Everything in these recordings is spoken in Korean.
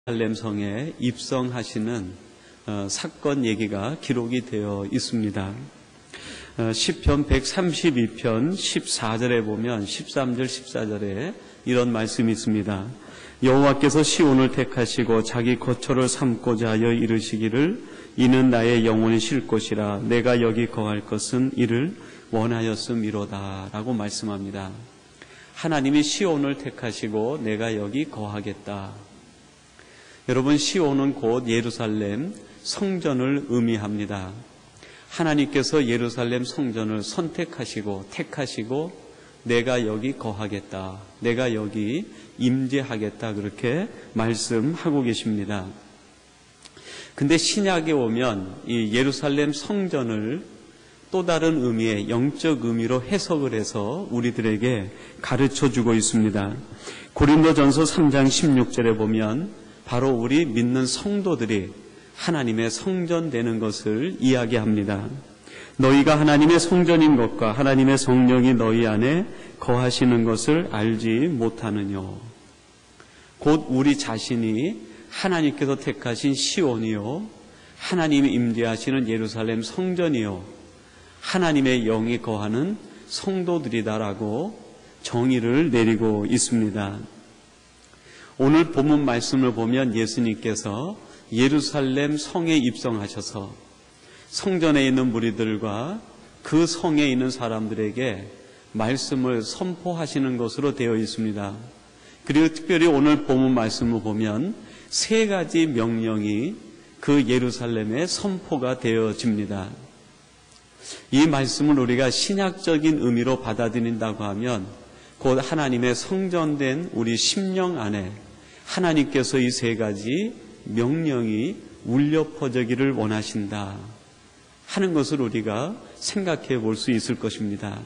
예루살렘 성에 입성하시는 사건 얘기가 기록이 되어 있습니다. 시편 132편 14절에 보면 13절 14절에 이런 말씀이 있습니다. 여호와께서 시온을 택하시고 자기 거처를 삼고자 하여 이르시기를 이는 나의 영혼이 쉴 곳이라 내가 여기 거할 것은 이를 원하였음이로다 라고 말씀합니다. 하나님이 시온을 택하시고 내가 여기 거하겠다. 여러분, 시온은 곧 예루살렘 성전을 의미합니다. 하나님께서 예루살렘 성전을 선택하시고 택하시고 내가 여기 거하겠다, 내가 여기 임재하겠다, 그렇게 말씀하고 계십니다. 근데 신약에 오면 이 예루살렘 성전을 또 다른 의미의 영적 의미로 해석을 해서 우리들에게 가르쳐주고 있습니다. 고린도전서 3장 16절에 보면 바로 우리 믿는 성도들이 하나님의 성전 되는 것을 이야기합니다. 너희가 하나님의 성전인 것과 하나님의 성령이 너희 안에 거하시는 것을 알지 못하느냐. 곧 우리 자신이 하나님께서 택하신 시온이요, 하나님이 임재하시는 예루살렘 성전이요, 하나님의 영이 거하는 성도들이다라고 정의를 내리고 있습니다. 오늘 본문 말씀을 보면 예수님께서 예루살렘 성에 입성하셔서 성전에 있는 무리들과 그 성에 있는 사람들에게 말씀을 선포하시는 것으로 되어 있습니다. 그리고 특별히 오늘 본문 말씀을 보면 세 가지 명령이 그 예루살렘에 선포가 되어집니다. 이 말씀을 우리가 신약적인 의미로 받아들인다고 하면 곧 하나님의 성전된 우리 심령 안에 하나님께서 이 세 가지 명령이 울려 퍼지기를 원하신다 하는 것을 우리가 생각해 볼 수 있을 것입니다.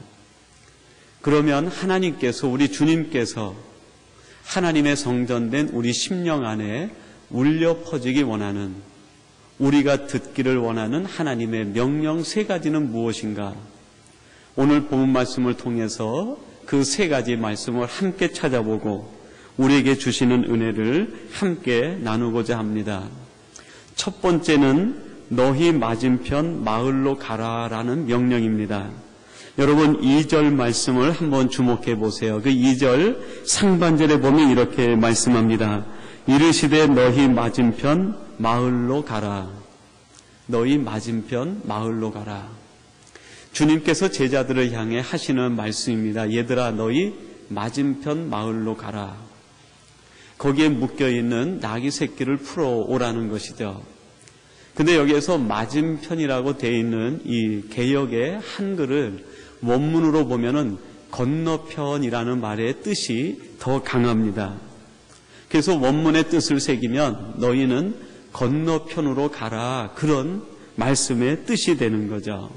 그러면 하나님께서, 우리 주님께서 하나님의 성전된 우리 심령 안에 울려 퍼지기 원하는, 우리가 듣기를 원하는 하나님의 명령 세 가지는 무엇인가? 오늘 본문 말씀을 통해서 그 세 가지 말씀을 함께 찾아보고 우리에게 주시는 은혜를 함께 나누고자 합니다. 첫 번째는 너희 맞은편 마을로 가라라는 명령입니다. 여러분, 2절 말씀을 한번 주목해 보세요. 그 2절 상반절에 보면 이렇게 말씀합니다. 이르시되 너희 맞은편 마을로 가라. 너희 맞은편 마을로 가라. 주님께서 제자들을 향해 하시는 말씀입니다. 얘들아, 너희 맞은편 마을로 가라. 거기에 묶여있는 나귀 새끼를 풀어오라는 것이죠. 근데 여기에서 맞은편이라고 되어 있는 이 개역의 한글을 원문으로 보면은 건너편이라는 말의 뜻이 더 강합니다. 그래서 원문의 뜻을 새기면 너희는 건너편으로 가라, 그런 말씀의 뜻이 되는 거죠.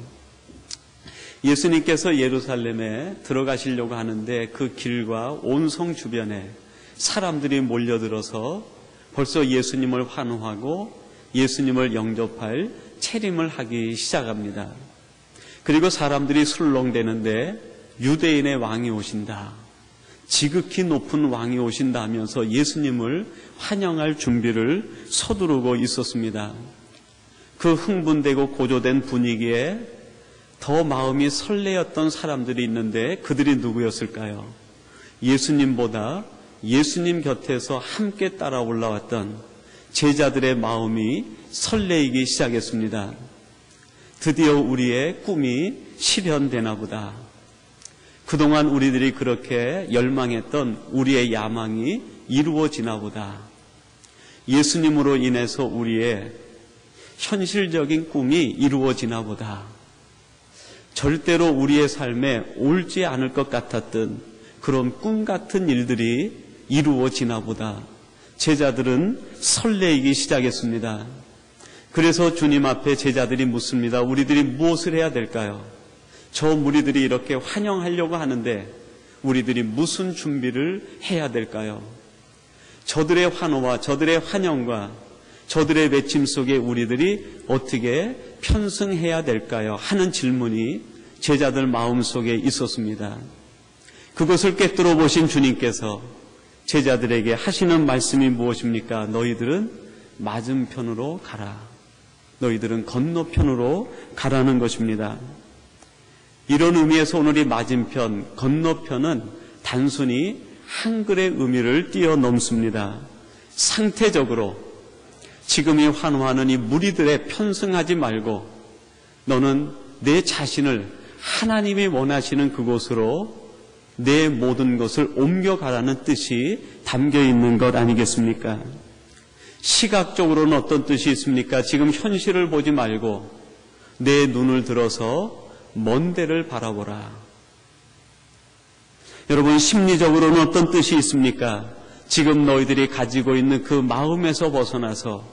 예수님께서 예루살렘에 들어가시려고 하는데 그 길과 온 성 주변에 사람들이 몰려들어서 벌써 예수님을 환호하고 예수님을 영접할 체림을 하기 시작합니다. 그리고 사람들이 술렁대는데 유대인의 왕이 오신다, 지극히 높은 왕이 오신다 하면서 예수님을 환영할 준비를 서두르고 있었습니다. 그 흥분되고 고조된 분위기에 더 마음이 설레었던 사람들이 있는데 그들이 누구였을까요? 예수님보다 예수님 곁에서 함께 따라 올라왔던 제자들의 마음이 설레이기 시작했습니다. 드디어 우리의 꿈이 실현되나 보다. 그동안 우리들이 그렇게 열망했던 우리의 야망이 이루어지나 보다. 예수님으로 인해서 우리의 현실적인 꿈이 이루어지나 보다. 절대로 우리의 삶에 옳지 않을 것 같았던 그런 꿈 같은 일들이 이루어지나 보다. 제자들은 설레이기 시작했습니다. 그래서 주님 앞에 제자들이 묻습니다. 우리들이 무엇을 해야 될까요? 저 무리들이 이렇게 환영하려고 하는데 우리들이 무슨 준비를 해야 될까요? 저들의 환호와 저들의 환영과 저들의 외침 속에 우리들이 어떻게 편승해야 될까요? 하는 질문이 제자들 마음속에 있었습니다. 그것을 꿰뚫어 보신 주님께서 제자들에게 하시는 말씀이 무엇입니까? 너희들은 맞은편으로 가라. 너희들은 건너편으로 가라는 것입니다. 이런 의미에서 오늘 이 맞은편, 건너편은 단순히 한글의 의미를 뛰어넘습니다. 상태적으로 지금 이 환호하는 이 무리들의 편승하지 말고 너는 내 자신을 하나님이 원하시는 그곳으로 내 모든 것을 옮겨가라는 뜻이 담겨 있는 것 아니겠습니까? 시각적으로는 어떤 뜻이 있습니까? 지금 현실을 보지 말고 내 눈을 들어서 먼 데를 바라보라. 여러분, 심리적으로는 어떤 뜻이 있습니까? 지금 너희들이 가지고 있는 그 마음에서 벗어나서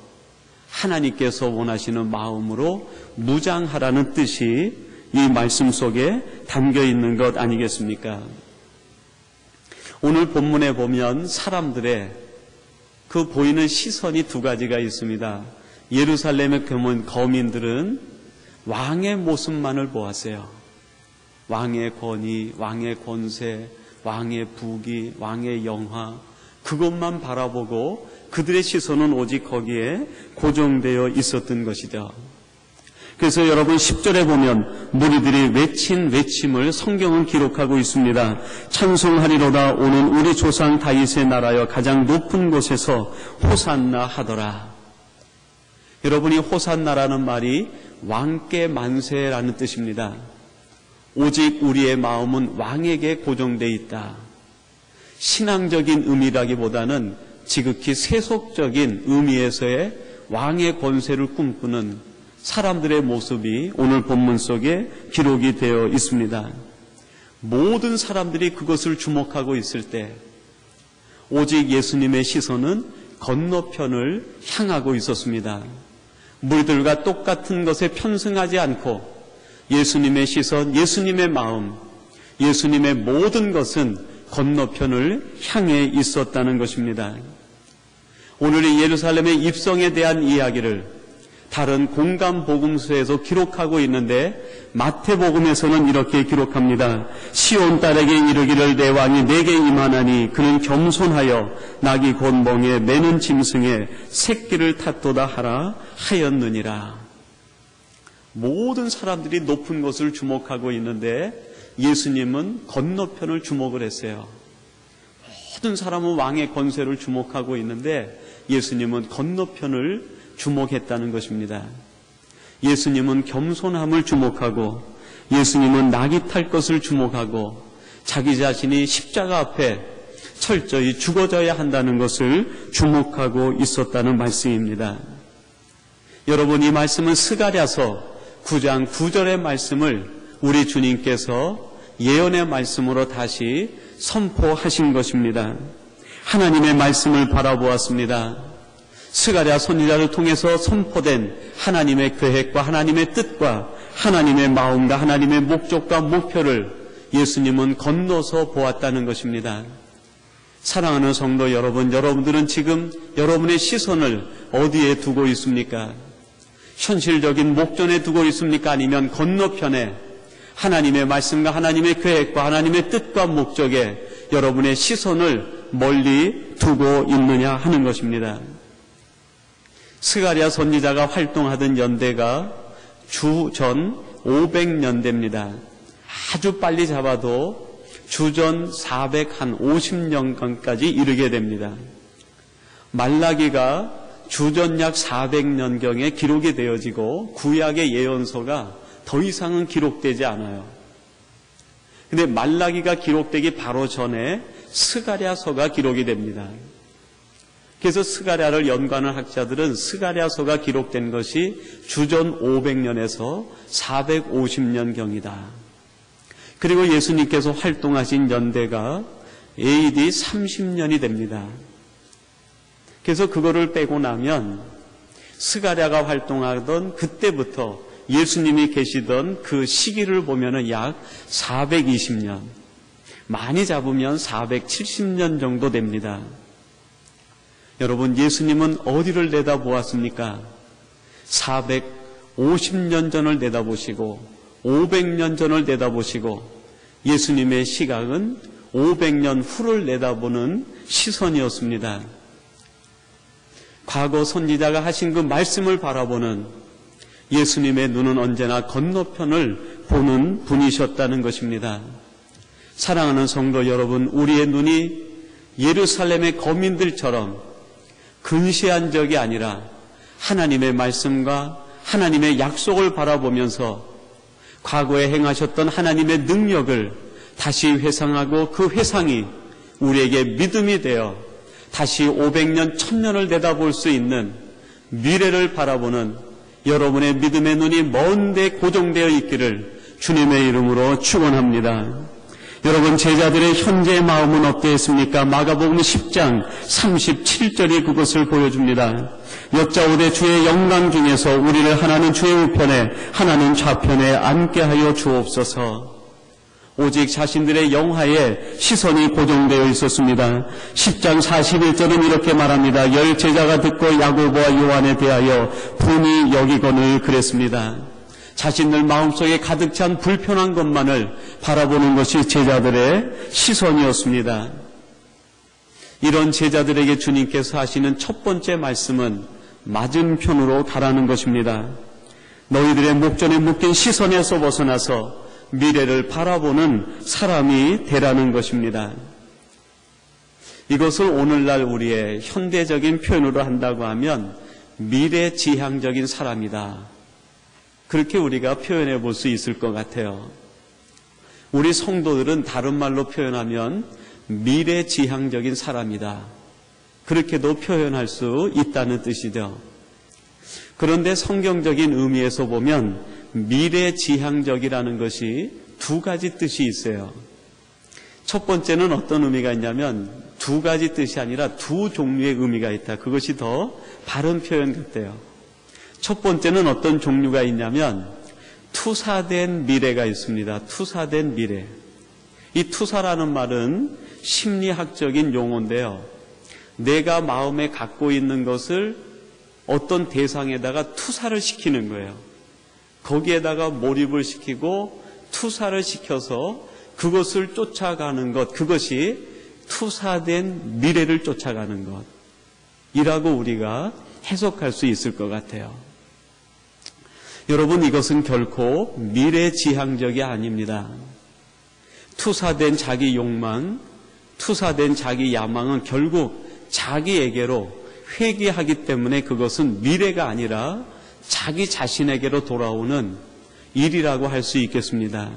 하나님께서 원하시는 마음으로 무장하라는 뜻이 이 말씀 속에 담겨 있는 것 아니겠습니까? 오늘 본문에 보면 사람들의 그 보이는 시선이 두 가지가 있습니다. 예루살렘의 거민들은 왕의 모습만을 보았어요. 왕의 권위, 왕의 권세, 왕의 부귀, 왕의 영화, 그것만 바라보고 그들의 시선은 오직 거기에 고정되어 있었던 것이죠. 그래서 여러분 10절에 보면 무리들이 외친 외침을 성경은 기록하고 있습니다. 찬송하리로다 오는 우리 조상 다윗의 나라여 가장 높은 곳에서 호산나 하더라. 여러분이 호산나라는 말이 왕께 만세라는 뜻입니다. 오직 우리의 마음은 왕에게 고정되어 있다. 신앙적인 의미라기보다는 지극히 세속적인 의미에서의 왕의 권세를 꿈꾸는 사람들의 모습이 오늘 본문 속에 기록이 되어 있습니다. 모든 사람들이 그것을 주목하고 있을 때 오직 예수님의 시선은 건너편을 향하고 있었습니다. 무리들과 똑같은 것에 편승하지 않고 예수님의 시선, 예수님의 마음, 예수님의 모든 것은 건너편을 향해 있었다는 것입니다. 오늘 이 예루살렘의 입성에 대한 이야기를 다른 공감 복음서에서 기록하고 있는데 마태복음에서는 이렇게 기록합니다. 시온 딸에게 이르기를 내 왕이 내게 임하나니 그는 겸손하여 낙이 곧 멍에 매는 짐승에 새끼를 탓도다 하라 하였느니라. 모든 사람들이 높은 것을 주목하고 있는데 예수님은 건너편을 주목을 했어요. 모든 사람은 왕의 권세를 주목하고 있는데 예수님은 건너편을 주목했다는 것입니다. 예수님은 겸손함을 주목하고 예수님은 낙이 탈 것을 주목하고 자기 자신이 십자가 앞에 철저히 죽어져야 한다는 것을 주목하고 있었다는 말씀입니다. 여러분, 이 말씀은 스가랴서 9장 9절의 말씀을 우리 주님께서 예언의 말씀으로 다시 선포하신 것입니다. 하나님의 말씀을 바라보았습니다. 스가랴 선지자를 통해서 선포된 하나님의 계획과 하나님의 뜻과 하나님의 마음과 하나님의 목적과 목표를 예수님은 건너서 보았다는 것입니다. 사랑하는 성도 여러분, 여러분들은 지금 여러분의 시선을 어디에 두고 있습니까? 현실적인 목전에 두고 있습니까? 아니면 건너편에 하나님의 말씀과 하나님의 계획과 하나님의 뜻과 목적에 여러분의 시선을 멀리 두고 있느냐 하는 것입니다. 스가랴 선지자가 활동하던 연대가 주전 500년대입니다. 아주 빨리 잡아도 주전 450년경까지 이르게 됩니다. 말라기가 주전 약 400년경에 기록이 되어지고 구약의 예언서가 더 이상은 기록되지 않아요. 근데 말라기가 기록되기 바로 전에 스가랴서가 기록이 됩니다. 그래서 스가랴를 연구하는 학자들은 스가랴서가 기록된 것이 주전 500년에서 450년경이다. 그리고 예수님께서 활동하신 연대가 AD 30년이 됩니다. 그래서 그거를 빼고 나면 스가랴가 활동하던 그때부터 예수님이 계시던 그 시기를 보면은 약 420년, 많이 잡으면 470년 정도 됩니다. 여러분, 예수님은 어디를 내다보았습니까? 450년 전을 내다보시고 500년 전을 내다보시고 예수님의 시각은 500년 후를 내다보는 시선이었습니다. 과거 선지자가 하신 그 말씀을 바라보는 예수님의 눈은 언제나 건너편을 보는 분이셨다는 것입니다. 사랑하는 성도 여러분, 우리의 눈이 예루살렘의 거민들처럼 근시한 적이 아니라 하나님의 말씀과 하나님의 약속을 바라보면서 과거에 행하셨던 하나님의 능력을 다시 회상하고 그 회상이 우리에게 믿음이 되어 다시 500년, 1000년을 내다볼 수 있는 미래를 바라보는 여러분의 믿음의 눈이 먼데 고정되어 있기를 주님의 이름으로 축원합니다. 여러분, 제자들의 현재의 마음은 어땠습니까? 마가복음 10장 37절이 그것을 보여줍니다. 역자오되 주의 영광 중에서 우리를 하나는 주의 우편에 하나는 좌편에 앉게 하여 주옵소서. 오직 자신들의 영화에 시선이 고정되어 있었습니다. 10장 41절은 이렇게 말합니다. 열 제자가 듣고 야고보와 요한에 대하여 분이 여기거늘 그랬습니다. 자신들 마음속에 가득 찬 불편한 것만을 바라보는 것이 제자들의 시선이었습니다. 이런 제자들에게 주님께서 하시는 첫 번째 말씀은 맞은편으로 가라는 것입니다. 너희들의 목전에 묶인 시선에서 벗어나서 미래를 바라보는 사람이 되라는 것입니다. 이것을 오늘날 우리의 현대적인 표현으로 한다고 하면 미래지향적인 사람이다. 그렇게 우리가 표현해 볼 수 있을 것 같아요. 우리 성도들은 다른 말로 표현하면 미래지향적인 사람이다. 그렇게도 표현할 수 있다는 뜻이죠. 그런데 성경적인 의미에서 보면 미래지향적이라는 것이 두 가지 뜻이 있어요. 첫 번째는 어떤 의미가 있냐면 두 가지 뜻이 아니라 두 종류의 의미가 있다. 그것이 더 바른 표현 같아요. 첫 번째는 어떤 종류가 있냐면 투사된 미래가 있습니다. 투사된 미래. 이 투사라는 말은 심리학적인 용어인데요. 내가 마음에 갖고 있는 것을 어떤 대상에다가 투사를 시키는 거예요. 거기에다가 몰입을 시키고 투사를 시켜서 그것을 쫓아가는 것, 그것이 투사된 미래를 쫓아가는 것이라고 우리가 해석할 수 있을 것 같아요. 여러분, 이것은 결코 미래지향적이 아닙니다. 투사된 자기 욕망, 투사된 자기 야망은 결국 자기에게로 회귀하기 때문에 그것은 미래가 아니라 자기 자신에게로 돌아오는 일이라고 할 수 있겠습니다.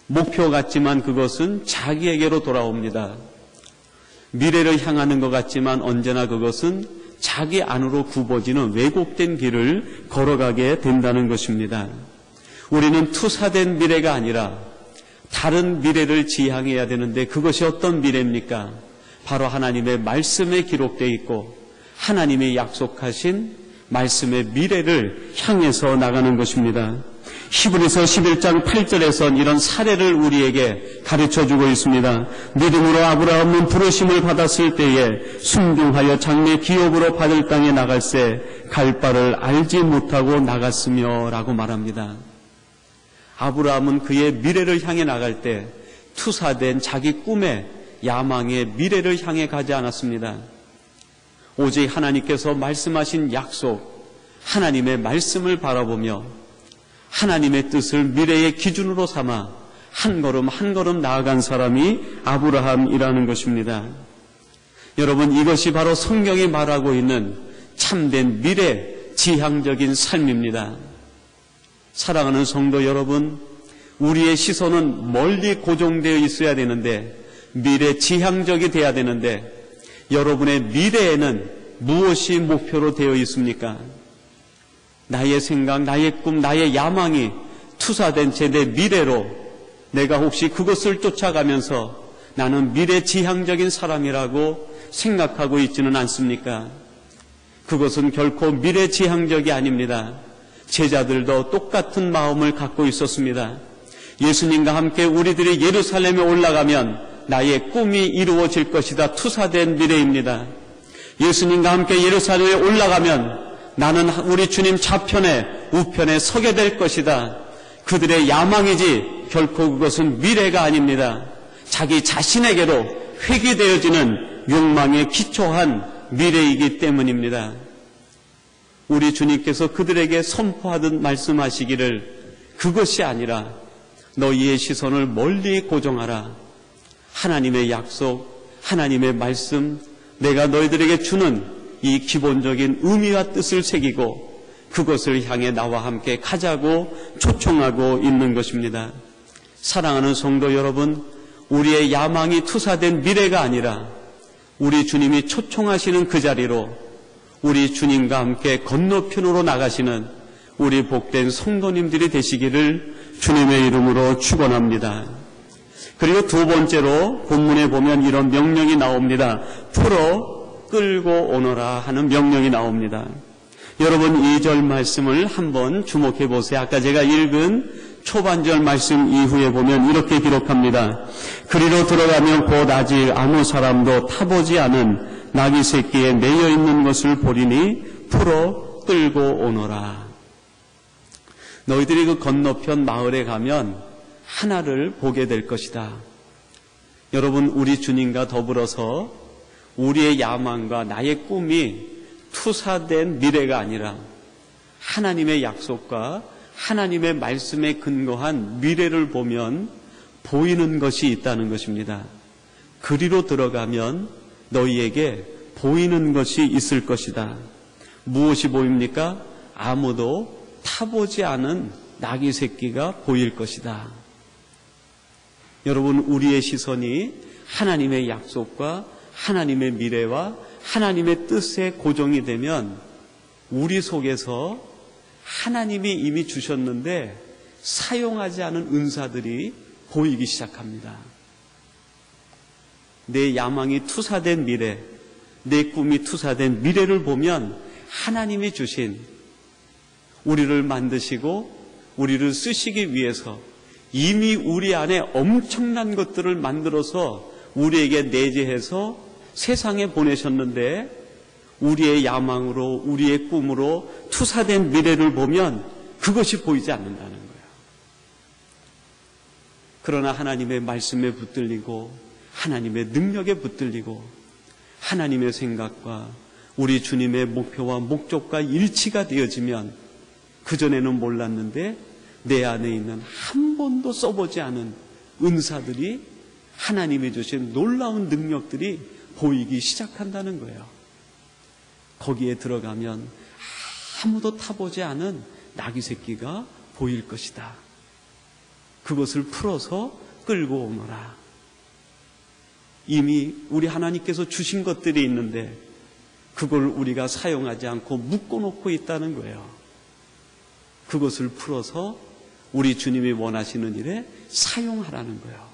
목표 같지만 그것은 자기에게로 돌아옵니다. 미래를 향하는 것 같지만 언제나 그것은 자기 안으로 굽어지는 왜곡된 길을 걸어가게 된다는 것입니다. 우리는 투사된 미래가 아니라 다른 미래를 지향해야 되는데 그것이 어떤 미래입니까? 바로 하나님의 말씀에 기록되어 있고 하나님이 약속하신 말씀의 미래를 향해서 나가는 것입니다. 히브리서 11장 8절에선 이런 사례를 우리에게 가르쳐주고 있습니다. 믿음으로 아브라함은 부르심을 받았을 때에 순종하여 장래 기업으로 받을 땅에 나갈새 갈 바를 알지 못하고 나갔으며 라고 말합니다. 아브라함은 그의 미래를 향해 나갈 때 투사된 자기 꿈의 야망의 미래를 향해 가지 않았습니다. 오직 하나님께서 말씀하신 약속, 하나님의 말씀을 바라보며 하나님의 뜻을 미래의 기준으로 삼아 한 걸음 한 걸음 나아간 사람이 아브라함이라는 것입니다. 여러분, 이것이 바로 성경이 말하고 있는 참된 미래 지향적인 삶입니다. 사랑하는 성도 여러분, 우리의 시선은 멀리 고정되어 있어야 되는데 미래 지향적이 되어야 되는데 여러분의 미래에는 무엇이 목표로 되어 있습니까? 나의 생각, 나의 꿈, 나의 야망이 투사된 채 내 미래로 내가 혹시 그것을 쫓아가면서 나는 미래지향적인 사람이라고 생각하고 있지는 않습니까? 그것은 결코 미래지향적이 아닙니다. 제자들도 똑같은 마음을 갖고 있었습니다. 예수님과 함께 우리들이 예루살렘에 올라가면 나의 꿈이 이루어질 것이다. 투사된 미래입니다. 예수님과 함께 예루살렘에 올라가면 나는 우리 주님 좌편에 우편에 서게 될 것이다. 그들의 야망이지 결코 그것은 미래가 아닙니다. 자기 자신에게로 회귀되어지는 욕망에 기초한 미래이기 때문입니다. 우리 주님께서 그들에게 선포하듯 말씀하시기를 그것이 아니라 너희의 시선을 멀리 고정하라. 하나님의 약속, 하나님의 말씀, 내가 너희들에게 주는 이 기본적인 의미와 뜻을 새기고 그것을 향해 나와 함께 가자고 초청하고 있는 것입니다. 사랑하는 성도 여러분, 우리의 야망이 투사된 미래가 아니라 우리 주님이 초청하시는 그 자리로 우리 주님과 함께 건너편으로 나가시는 우리 복된 성도님들이 되시기를 주님의 이름으로 축원합니다. 그리고 두 번째로 본문에 보면 이런 명령이 나옵니다. 풀어 끌고 오너라 하는 명령이 나옵니다. 여러분 2절 말씀을 한번 주목해 보세요. 아까 제가 읽은 초반절 말씀 이후에 보면 이렇게 기록합니다. 그리로 들어가면 곧 아직 아무 사람도 타보지 않은 나귀 새끼에 매여 있는 것을 보리니 풀어 끌고 오너라. 너희들이 그 건너편 마을에 가면 하나를 보게 될 것이다. 여러분, 우리 주님과 더불어서 우리의 야망과 나의 꿈이 투사된 미래가 아니라 하나님의 약속과 하나님의 말씀에 근거한 미래를 보면 보이는 것이 있다는 것입니다. 그리로 들어가면 너희에게 보이는 것이 있을 것이다. 무엇이 보입니까? 아무도 타보지 않은 나귀 새끼가 보일 것이다. 여러분, 우리의 시선이 하나님의 약속과 하나님의 미래와 하나님의 뜻에 고정이 되면 우리 속에서 하나님이 이미 주셨는데 사용하지 않은 은사들이 보이기 시작합니다. 내 야망이 투사된 미래, 내 꿈이 투사된 미래를 보면 하나님이 주신 우리를 만드시고 우리를 쓰시기 위해서 이미 우리 안에 엄청난 것들을 만들어서 우리에게 내재해서 세상에 보내셨는데 우리의 야망으로 우리의 꿈으로 투사된 미래를 보면 그것이 보이지 않는다는 거예요. 그러나 하나님의 말씀에 붙들리고 하나님의 능력에 붙들리고 하나님의 생각과 우리 주님의 목표와 목적과 일치가 되어지면 그전에는 몰랐는데 내 안에 있는 한 번도 써보지 않은 은사들이 하나님이 주신 놀라운 능력들이 보이기 시작한다는 거예요. 거기에 들어가면 아무도 타보지 않은 나귀 새끼가 보일 것이다. 그것을 풀어서 끌고 오너라. 이미 우리 하나님께서 주신 것들이 있는데 그걸 우리가 사용하지 않고 묶어놓고 있다는 거예요. 그것을 풀어서 우리 주님이 원하시는 일에 사용하라는 거예요.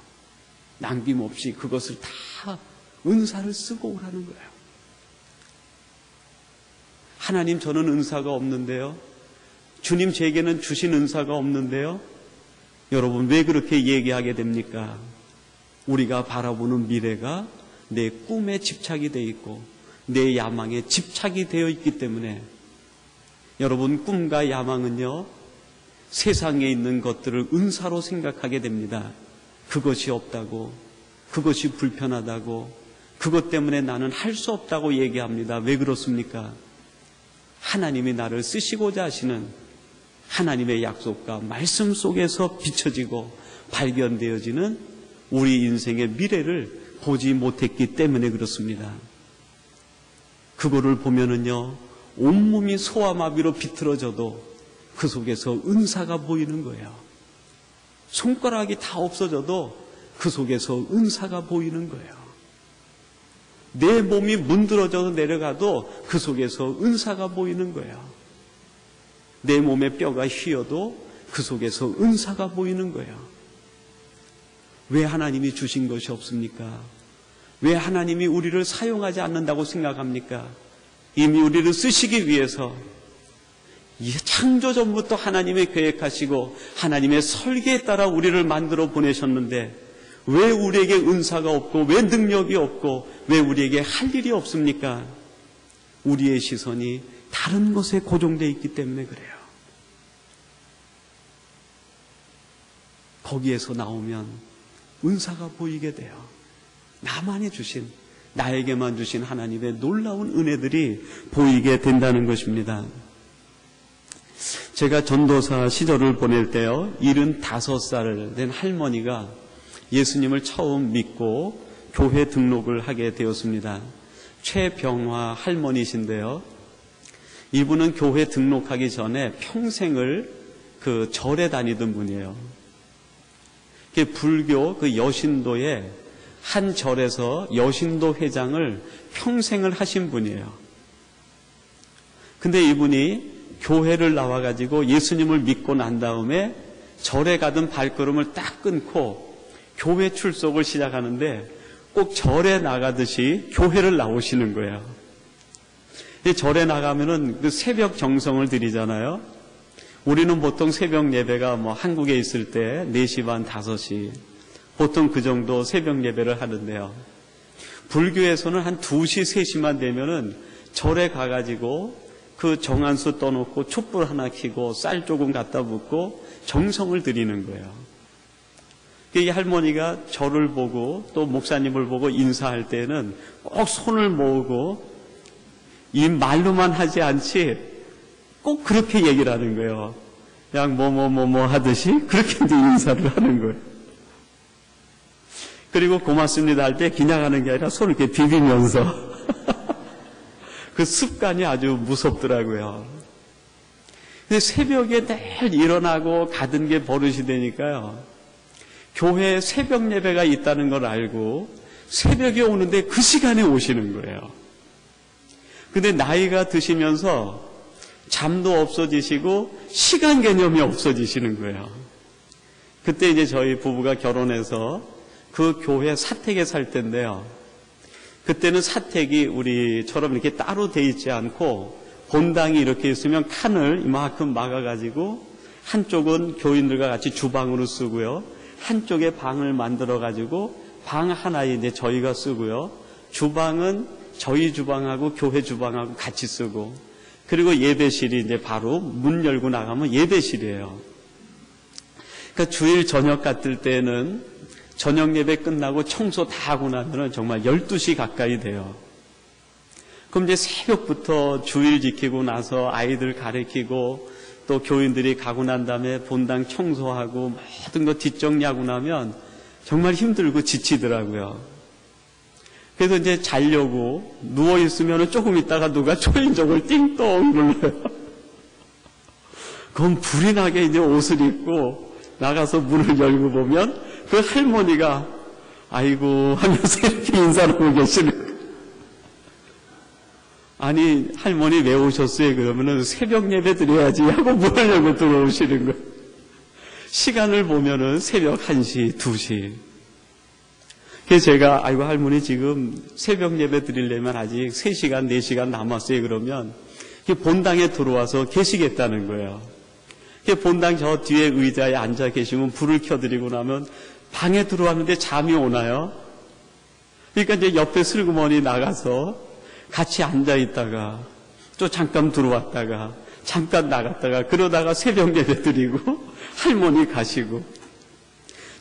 남김없이 그것을 다 은사를 쓰고 오라는 거예요. 하나님, 저는 은사가 없는데요. 주님, 제게는 주신 은사가 없는데요. 여러분, 왜 그렇게 얘기하게 됩니까? 우리가 바라보는 미래가 내 꿈에 집착이 되어 있고 내 야망에 집착이 되어 있기 때문에 여러분, 꿈과 야망은요, 세상에 있는 것들을 은사로 생각하게 됩니다. 그것이 없다고, 그것이 불편하다고, 그것 때문에 나는 할 수 없다고 얘기합니다. 왜 그렇습니까? 하나님이 나를 쓰시고자 하시는 하나님의 약속과 말씀 속에서 비춰지고 발견되어지는 우리 인생의 미래를 보지 못했기 때문에 그렇습니다. 그거를 보면은요, 온몸이 소아마비로 비틀어져도 그 속에서 은사가 보이는 거예요. 손가락이 다 없어져도 그 속에서 은사가 보이는 거예요. 내 몸이 문드러져서 내려가도 그 속에서 은사가 보이는 거예요. 내 몸에 뼈가 휘어도 그 속에서 은사가 보이는 거예요. 왜 하나님이 주신 것이 없습니까? 왜 하나님이 우리를 사용하지 않는다고 생각합니까? 이미 우리를 쓰시기 위해서 창조 전부터 하나님이 계획하시고 하나님의 설계에 따라 우리를 만들어 보내셨는데 왜 우리에게 은사가 없고 왜 능력이 없고 왜 우리에게 할 일이 없습니까? 우리의 시선이 다른 것에 고정되어 있기 때문에 그래요. 거기에서 나오면 은사가 보이게 돼요. 나만이 주신 나에게만 주신 하나님의 놀라운 은혜들이 보이게 된다는 것입니다. 제가 전도사 시절을 보낼 때요, 75살 된 할머니가 예수님을 처음 믿고 교회 등록을 하게 되었습니다. 최병화 할머니신데요, 이분은 교회 등록하기 전에 평생을 그 절에 다니던 분이에요. 불교 그 여신도의 한 절에서 여신도 회장을 평생을 하신 분이에요. 근데 이분이 교회를 나와가지고 예수님을 믿고 난 다음에 절에 가던 발걸음을 딱 끊고 교회 출석을 시작하는데 꼭 절에 나가듯이 교회를 나오시는 거예요. 절에 나가면은 그 새벽 정성을 드리잖아요. 우리는 보통 새벽 예배가 한국에 있을 때 4시 반, 5시 보통 그 정도 새벽 예배를 하는데요. 불교에서는 한 2시, 3시만 되면은 절에 가가지고 그 정한수 떠놓고 촛불 하나 켜고 쌀 조금 갖다 붓고 정성을 드리는 거예요. 이 할머니가 저를 보고 또 목사님을 보고 인사할 때는 꼭 손을 모으고 이 말로만 하지 않지 꼭 그렇게 얘기를 하는 거예요. 그냥 뭐 하듯이 그렇게 이제 인사를 하는 거예요. 그리고 고맙습니다 할 때 그냥 하는 게 아니라 손을 이렇게 비비면서 그 습관이 아주 무섭더라고요. 근데 새벽에 늘 일어나고 가던 게 버릇이 되니까요. 교회에 새벽 예배가 있다는 걸 알고 새벽에 오는데 그 시간에 오시는 거예요. 근데 나이가 드시면서 잠도 없어지시고 시간 개념이 없어지시는 거예요. 그때 이제 저희 부부가 결혼해서 그 교회 사택에 살 때인데요. 그때는 사택이 우리처럼 이렇게 따로 돼 있지 않고 본당이 이렇게 있으면 칸을 이만큼 막아가지고 한쪽은 교인들과 같이 주방으로 쓰고요. 한쪽에 방을 만들어가지고 방 하나에 이제 저희가 쓰고요. 주방은 저희 주방하고 교회 주방하고 같이 쓰고 그리고 예배실이 이제 바로 문 열고 나가면 예배실이에요. 그러니까 주일 저녁 같을 때는 저녁 예배 끝나고 청소 다 하고 나면은 정말 12시 가까이 돼요. 그럼 이제 새벽부터 주일 지키고 나서 아이들 가르치고 또 교인들이 가고 난 다음에 본당 청소하고 모든 거 뒷정리하고 나면 정말 힘들고 지치더라고요. 그래서 이제 자려고 누워있으면 조금 있다가 누가 초인종을 띵동 눌러요. 그럼 불이 나게 이제 옷을 입고 나가서 문을 열고 보면 그 할머니가 아이고 하면서 이렇게 인사를 하고 계시는 거예요. 아니 할머니 왜 오셨어요? 그러면은 새벽 예배 드려야지 하고 문을 열고 들어오시는 거예요. 시간을 보면은 새벽 1시, 2시. 그래서 제가 아이고 할머니 지금 새벽 예배 드리려면 아직 3시간, 4시간 남았어요. 그러면 본당에 들어와서 계시겠다는 거예요. 본당 저 뒤에 의자에 앉아 계시면 불을 켜드리고 나면 방에 들어왔는데 잠이 오나요? 그러니까 이제 옆에 슬그머니 나가서 같이 앉아 있다가 또 잠깐 들어왔다가 잠깐 나갔다가 그러다가 새벽 예배 드리고 할머니 가시고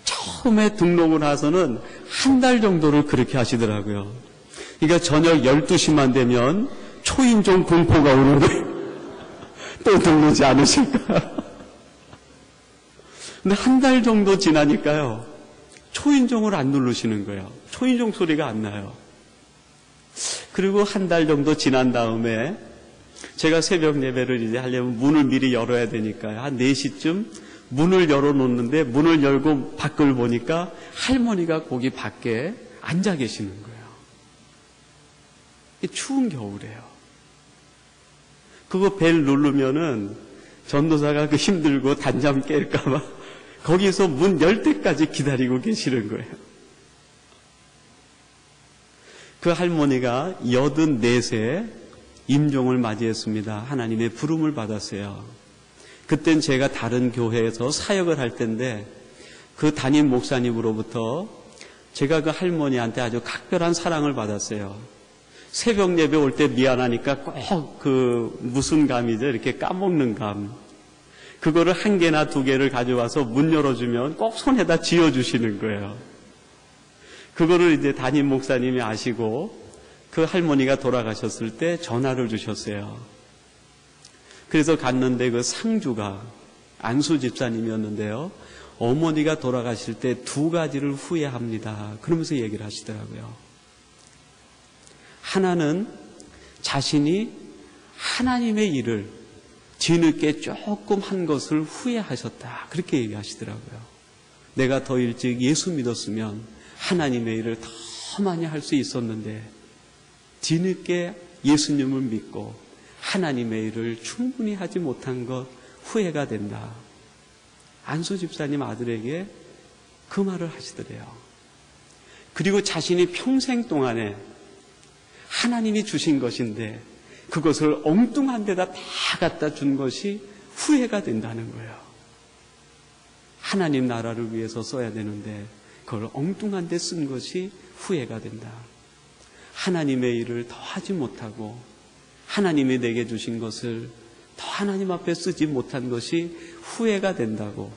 처음에 등록을 해서는 한 달 정도를 그렇게 하시더라고요. 그러니까 저녁 12시만 되면 초인종 공포가 오는 거예요. 또 들르지 않으실까? 근데 한 달 정도 지나니까요. 초인종을 안 누르시는 거예요. 초인종 소리가 안 나요. 그리고 한 달 정도 지난 다음에 제가 새벽 예배를 이제 하려면 문을 미리 열어야 되니까요. 한 4시쯤 문을 열어놓는데 문을 열고 밖을 보니까 할머니가 거기 밖에 앉아 계시는 거예요. 추운 겨울이에요. 그거 벨 누르면은 전도사가 그 힘들고 단잠 깰까봐 거기서 문 열 때까지 기다리고 계시는 거예요. 그 할머니가 84세 임종을 맞이했습니다. 하나님의 부름을 받았어요. 그땐 제가 다른 교회에서 사역을 할 때인데 그 담임 목사님으로부터 제가 그 할머니한테 아주 각별한 사랑을 받았어요. 새벽 예배 올 때 미안하니까 꼭 그 무슨 감이죠? 이렇게 까먹는 감. 그거를 1개나 2개를 가져와서 문 열어주면 꼭 손에다 쥐어주시는 거예요. 그거를 이제 담임 목사님이 아시고 그 할머니가 돌아가셨을 때 전화를 주셨어요. 그래서 갔는데 그 상주가 안수 집사님이었는데요. 어머니가 돌아가실 때 2가지를 후회합니다. 그러면서 얘기를 하시더라고요. 하나는 자신이 하나님의 일을 뒤늦게 조금 한 것을 후회하셨다. 그렇게 얘기하시더라고요. 내가 더 일찍 예수 믿었으면 하나님의 일을 더 많이 할 수 있었는데 뒤늦게 예수님을 믿고 하나님의 일을 충분히 하지 못한 것 후회가 된다. 안수 집사님 아들에게 그 말을 하시더래요. 그리고 자신이 평생 동안에 하나님이 주신 것인데 그것을 엉뚱한 데다 다 갖다 준 것이 후회가 된다는 거예요. 하나님 나라를 위해서 써야 되는데 그걸 엉뚱한 데 쓴 것이 후회가 된다. 하나님의 일을 더 하지 못하고 하나님이 내게 주신 것을 더 하나님 앞에 쓰지 못한 것이 후회가 된다고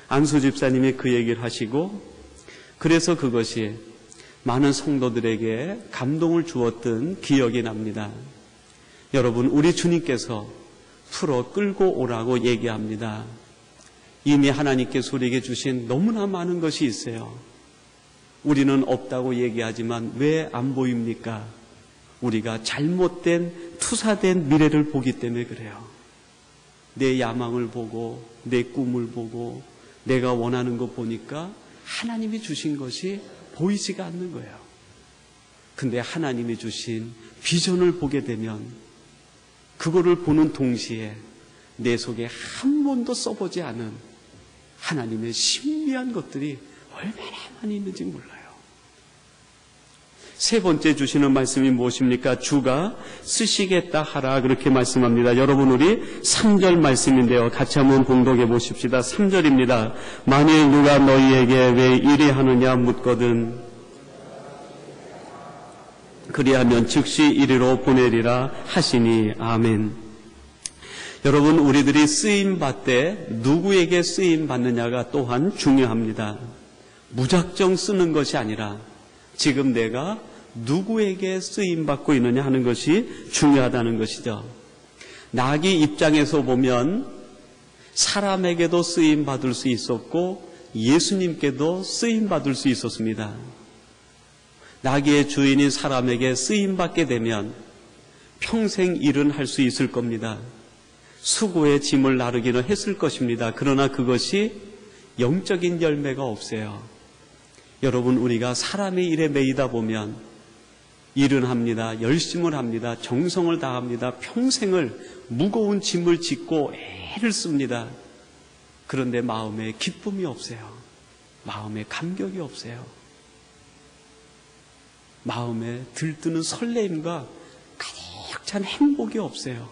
안수 집사님이 그 얘기를 하시고, 그래서 그것이 많은 성도들에게 감동을 주었던 기억이 납니다. 여러분, 우리 주님께서 풀어 끌고 오라고 얘기합니다. 이미 하나님께서 우리에게 주신 너무나 많은 것이 있어요. 우리는 없다고 얘기하지만 왜 안 보입니까? 우리가 잘못된 투사된 미래를 보기 때문에 그래요. 내 야망을 보고 내 꿈을 보고 내가 원하는 거 보니까 하나님이 주신 것이 보이지가 않는 거예요. 근데 하나님이 주신 비전을 보게 되면 그거를 보는 동시에 내 속에 한 번도 써보지 않은 하나님의 신비한 것들이 얼마나 많이 있는지 몰라요. 세 번째 주시는 말씀이 무엇입니까? 주가 쓰시겠다 하라, 그렇게 말씀합니다. 여러분, 우리 3절 말씀인데요. 같이 한번 봉독해 보십시다. 3절입니다. 만일 누가 너희에게 왜 이리 하느냐 묻거든 그리하면 즉시 이리로 보내리라 하시니. 아멘. 여러분, 우리들이 쓰임받되 누구에게 쓰임받느냐가 또한 중요합니다. 무작정 쓰는 것이 아니라 지금 내가 누구에게 쓰임받고 있느냐 하는 것이 중요하다는 것이죠. 나귀 입장에서 보면 사람에게도 쓰임받을 수 있었고 예수님께도 쓰임받을 수 있었습니다. 나귀의 주인인 사람에게 쓰임받게 되면 평생 일은 할 수 있을 겁니다. 수고의 짐을 나르기는 했을 것입니다. 그러나 그것이 영적인 열매가 없어요. 여러분, 우리가 사람의 일에 매이다 보면 일은 합니다. 열심을 합니다. 정성을 다합니다. 평생을 무거운 짐을 짓고 애를 씁니다. 그런데 마음에 기쁨이 없어요. 마음에 감격이 없어요. 마음에 들뜨는 설레임과 가득 찬 행복이 없어요.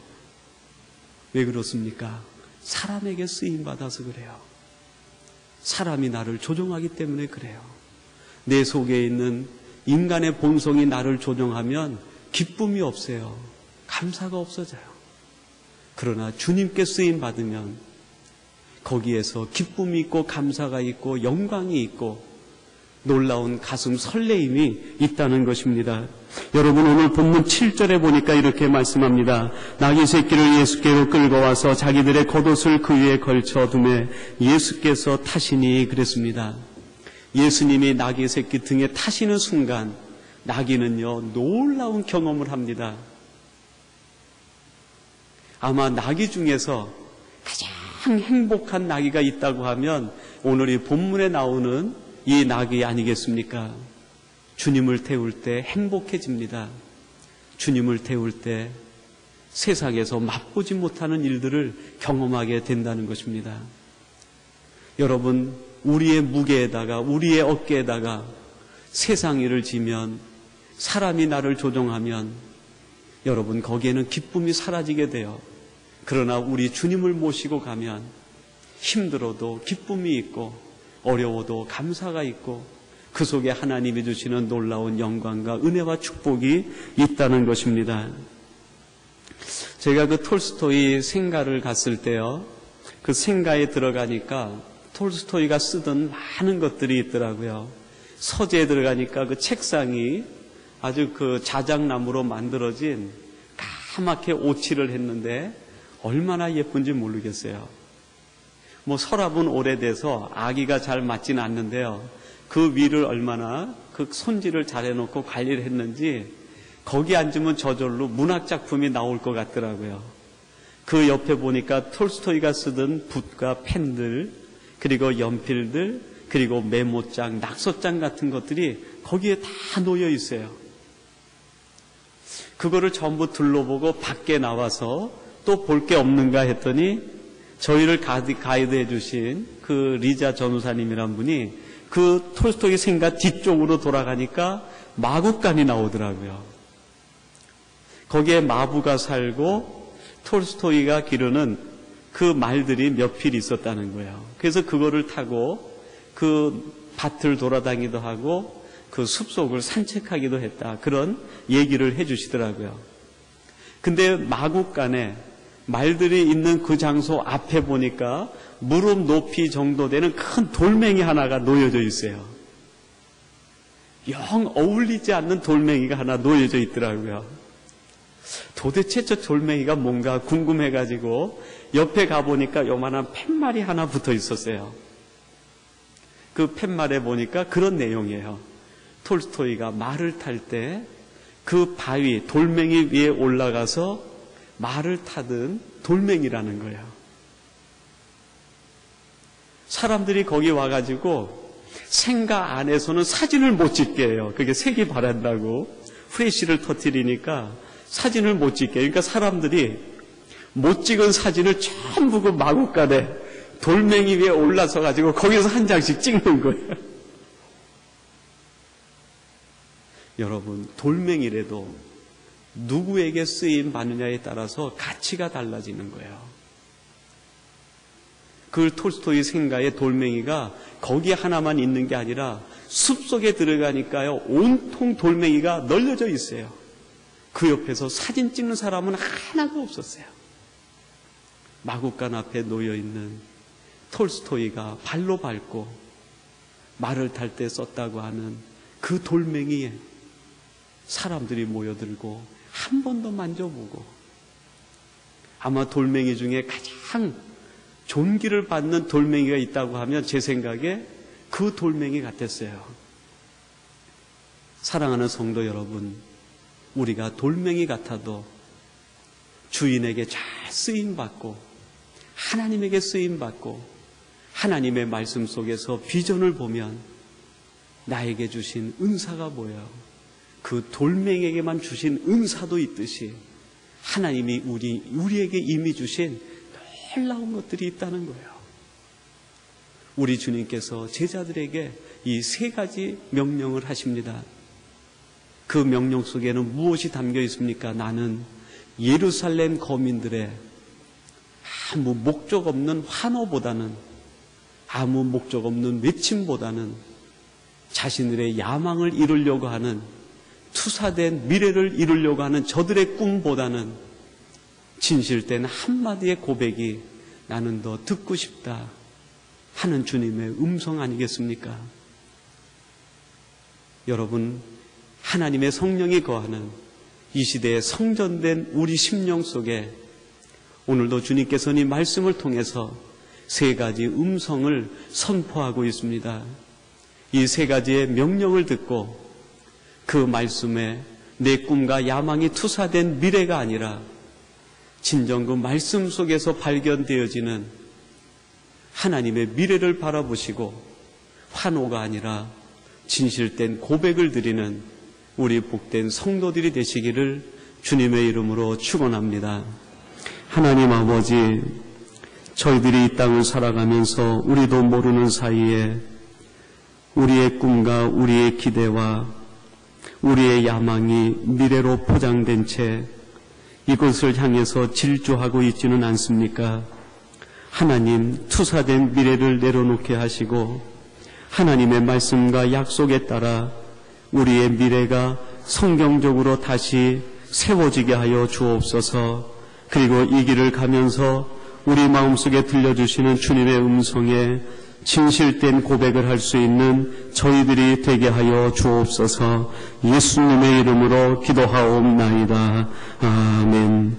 왜 그렇습니까? 사람에게 쓰임받아서 그래요. 사람이 나를 조종하기 때문에 그래요. 내 속에 있는 인간의 본성이 나를 조종하면 기쁨이 없어요. 감사가 없어져요. 그러나 주님께 쓰임받으면 거기에서 기쁨이 있고 감사가 있고 영광이 있고 놀라운 가슴 설레임이 있다는 것입니다. 여러분, 오늘 본문 7절에 보니까 이렇게 말씀합니다. 나귀 새끼를 예수께로 끌고 와서 자기들의 겉옷을 그 위에 걸쳐두매 예수께서 타시니 그랬습니다. 예수님이 나귀 새끼 등에 타시는 순간 나귀는요, 놀라운 경험을 합니다. 아마 나귀 중에서 가장 행복한 나귀가 있다고 하면 오늘 이 본문에 나오는 이 나귀 아니겠습니까? 주님을 태울 때 행복해집니다. 주님을 태울 때 세상에서 맛보지 못하는 일들을 경험하게 된다는 것입니다. 여러분, 우리의 무게에다가 우리의 어깨에다가 세상 일을 지면, 사람이 나를 조종하면 여러분, 거기에는 기쁨이 사라지게 돼요. 그러나 우리 주님을 모시고 가면 힘들어도 기쁨이 있고 어려워도 감사가 있고 그 속에 하나님이 주시는 놀라운 영광과 은혜와 축복이 있다는 것입니다. 제가 그 톨스토이 생가를 갔을 때요, 그 생가에 들어가니까 톨스토이가 쓰던 많은 것들이 있더라고요. 서재에 들어가니까 그 책상이 아주 그 자작나무로 만들어진 까맣게 오칠을 했는데 얼마나 예쁜지 모르겠어요. 뭐 서랍은 오래돼서 아기가 잘 맞지는 않는데요. 그 위를 얼마나 그 손질을 잘 해놓고 관리를 했는지 거기 앉으면 저절로 문학작품이 나올 것 같더라고요. 그 옆에 보니까 톨스토이가 쓰던 붓과 펜들, 그리고 연필들, 그리고 메모장, 낙서장 같은 것들이 거기에 다 놓여 있어요. 그거를 전부 둘러보고 밖에 나와서 또 볼 게 없는가 했더니 저희를 가이드해 주신 그 리자 전우사님이란 분이 그 톨스토이 생가 뒤쪽으로 돌아가니까 마국간이 나오더라고요. 거기에 마부가 살고 톨스토이가 기르는 그 말들이 몇 필 있었다는 거예요. 그래서 그거를 타고 그 밭을 돌아다니기도 하고 그 숲속을 산책하기도 했다. 그런 얘기를 해 주시더라고요. 근데 마국간에 말들이 있는 그 장소 앞에 보니까 무릎 높이 정도 되는 큰 돌멩이 하나가 놓여져 있어요. 영 어울리지 않는 돌멩이가 하나 놓여져 있더라고요. 도대체 저 돌멩이가 뭔가 궁금해가지고 옆에 가보니까 요만한 팻말이 하나 붙어 있었어요. 그 팻말에 보니까 그런 내용이에요. 톨스토이가 말을 탈 때 그 바위, 돌멩이 위에 올라가서 말을 타던 돌멩이라는 거예요. 사람들이 거기 와가지고 생가 안에서는 사진을 못 찍게 해요. 그게 색이 바란다고 후레쉬를 터뜨리니까 사진을 못 찍게 해요. 그러니까 사람들이 못 찍은 사진을 전부 그 마국간에 돌멩이 위에 올라서 가지고 거기서 한 장씩 찍는 거예요. 여러분, 돌멩이라도 누구에게 쓰임 받느냐에 따라서 가치가 달라지는 거예요. 그 톨스토이 생가의 돌멩이가 거기 하나만 있는 게 아니라 숲속에 들어가니까요, 온통 돌멩이가 널려져 있어요. 그 옆에서 사진 찍는 사람은 하나가 없었어요. 마국간 앞에 놓여있는 톨스토이가 발로 밟고 말을 탈 때 썼다고 하는 그 돌멩이에 사람들이 모여들고 한 번 더 만져보고, 아마 돌멩이 중에 가장 존귀를 받는 돌멩이가 있다고 하면 제 생각에 그 돌멩이 같았어요. 사랑하는 성도 여러분, 우리가 돌멩이 같아도 주인에게 잘 쓰임받고 하나님에게 쓰임받고 하나님의 말씀 속에서 비전을 보면 나에게 주신 은사가 뭐예요? 그 돌멩이에게만 주신 은사도 있듯이 하나님이 우리에게 이미 주신 놀라운 것들이 있다는 거예요. 우리 주님께서 제자들에게 이 세 가지 명령을 하십니다. 그 명령 속에는 무엇이 담겨 있습니까? 나는 예루살렘 거민들의 아무 목적 없는 환호보다는, 아무 목적 없는 외침보다는 자신들의 야망을 이루려고 하는, 투사된 미래를 이루려고 하는 저들의 꿈보다는 진실된 한마디의 고백이 나는 더 듣고 싶다 하는 주님의 음성 아니겠습니까? 여러분, 하나님의 성령이 거하는 이 시대에 성전된 우리 심령 속에 오늘도 주님께서는 이 말씀을 통해서 세 가지 음성을 선포하고 있습니다. 이 세 가지의 명령을 듣고 그 말씀에 내 꿈과 야망이 투사된 미래가 아니라 진정 그 말씀 속에서 발견되어지는 하나님의 미래를 바라보시고 환호가 아니라 진실된 고백을 드리는 우리 복된 성도들이 되시기를 주님의 이름으로 축원합니다. 하나님 아버지, 저희들이 이 땅을 살아가면서 우리도 모르는 사이에 우리의 꿈과 우리의 기대와 우리의 야망이 미래로 포장된 채 이곳을 향해서 질주하고 있지는 않습니까? 하나님, 투사된 미래를 내려놓게 하시고 하나님의 말씀과 약속에 따라 우리의 미래가 성경적으로 다시 세워지게 하여 주옵소서. 그리고 이 길을 가면서 우리 마음속에 들려주시는 주님의 음성에 진실된 고백을 할 수 있는 저희들이 되게 하여 주옵소서. 예수님의 이름으로 기도하옵나이다. 아멘.